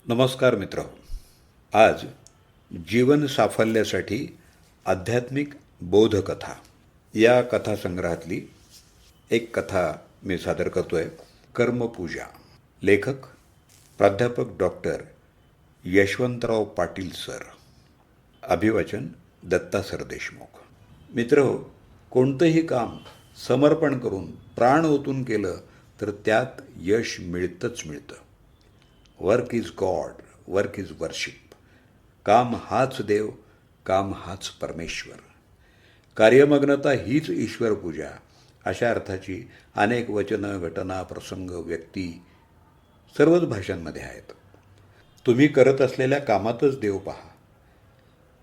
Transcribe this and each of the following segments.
नमस्कार मित्र. आज जीवन साफल्यासाठी आध्यात्मिक बोधकथा या कथासंग्रहातली एक कथा मी सादर करतोय. कर्मपूजा. लेखक प्राध्यापक डॉक्टर यशवंतराव पाटील सर. अभिवाचन दत्ता सर देशमुख. मित्र, कोणतंही काम समर्पण करून प्राण ओतून केलं तर त्यात यश मिळतंच मिळतं. Work is God, work is worship. काम हाच देव, काम हाच परमेश्वर. कार्यमग्नता हीच ईश्वर पूजा, अशा अर्थाची अनेक वचनं, घटना, प्रसंग, व्यक्ती सर्वच भाषांमध्ये आहेत. तुम्ही करत असलेल्या कामातच देव पहा.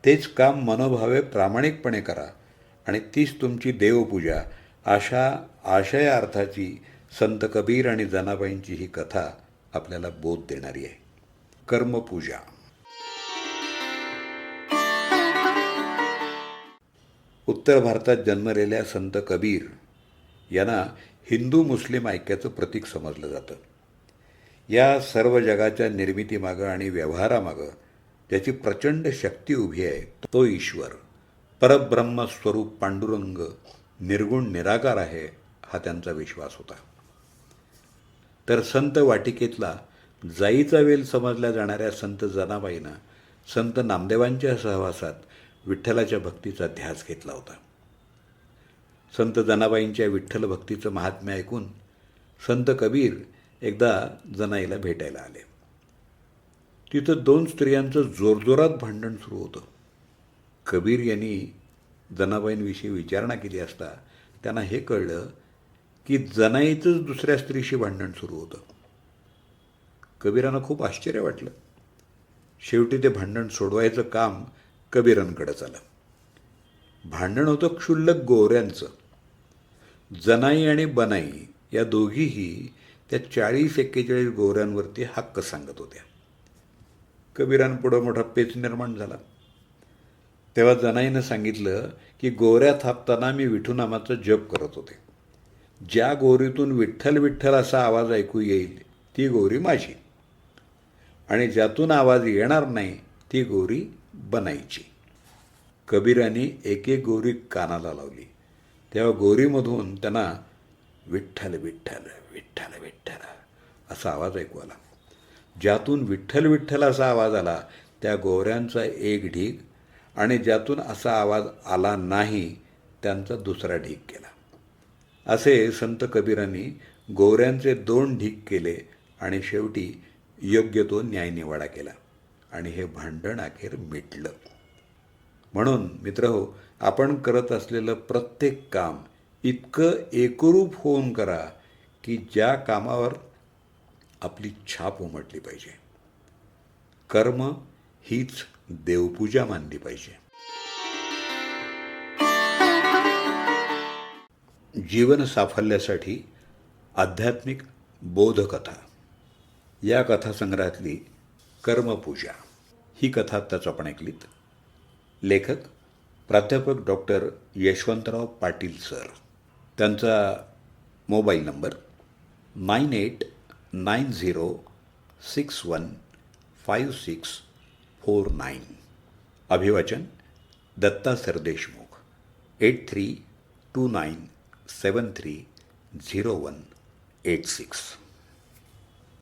तेच काम मनोभावे प्रामाणिकपणे करा आणि तीच तुमची देवपूजा, अशा आशयार्थाची संत कबीर आणि जनाबाईंची ही कथा आपल्याला बोध देणारी आहे. कर्मपूजा. उत्तर भारतात जन्मलेल्या संत कबीर यांना हिंदू मुस्लिम ऐक्याचं प्रतीक समजलं जातं. या सर्व जगाच्या निर्मितीमागं आणि व्यवहारामागं ज्याची प्रचंड शक्ती उभी आहे तो ईश्वर, परब्रह्मस्वरूप पांडुरंग निर्गुण निराकार आहे, हा त्यांचा विश्वास होता. तर संत वाटिकेतला जाईचा वेल समजल्या जाणाऱ्या संत जनाबाईनं संत नामदेवांच्या सहवासात विठ्ठलाच्या भक्तीचा ध्यास घेतला होता. संत जनाबाईंच्या विठ्ठल भक्तीचं महात्म्य ऐकून संत कबीर एकदा जनाईला भेटायला आले. तिथं दोन स्त्रियांचं जोरजोरात भांडण सुरू होतं. कबीर यांनी जनाबाईंविषयी विचारणा केली असता त्यांना हे कळलं की जनाईचंच दुसऱ्या स्त्रीशी भांडण सुरू होतं. कबीरांना खूप आश्चर्य वाटलं. शेवटी ते भांडण सोडवायचं काम कबीरांकडे आलं. भांडण होतं क्षुल्लक गोऱ्यांचं. जनाई आणि बनाई या दोघीही त्या 40-41 गोऱ्यांवरती हक्क सांगत होत्या. कबीरांपुढं मोठा पेच निर्माण झाला. तेव्हा जनाईनं सांगितलं की गोऱ्या थापताना मी विठूनामाचा जप करत होते. ज्या गोरीतून विठ्ठल विठ्ठल असा आवाज ऐकू येईल ती गोरी माझी, आणि ज्यातून आवाज येणार नाही ती गोरी बनायची. कबीरांनी एक एक गोरी कानाला लावली. तेव्हा गोरीमधून त्यांना विठ्ठल विठ्ठल विठ्ठल विठ्ठल असा आवाज ऐकू आला. ज्यातून विठ्ठल विठ्ठल असा आवाज आला त्या गोऱ्यांचा एक ढीग, आणि ज्यातून असा आवाज आला नाही त्यांचा दुसरा ढीग केला. असे संत कबीरांनी गोऱ्यांचे 2 ढीग केले आणि शेवटी योग्य तो न्यायनिवाडा केला आणि हे भांडण अखेर मिटलं. म्हणून मित्रहो, आपण करत असलेलं प्रत्येक काम इतकं एकरूप होऊन करा की ज्या कामावर आपली छाप उमटली पाहिजे. कर्म हीच देवपूजा मानली पाहिजे. जीवन साफल्यासाठी आध्यात्मिक बोधकथा या कथासंग्रहातली कर्मपूजा ही कथा आत्ताच आपण ऐकलीत. लेखक प्राध्यापक डॉक्टर यशवंतराव पाटील सर. त्यांचा मोबाईल नंबर 9890615649. अभिवाचन दत्ता सर देशमुख. 8329730186.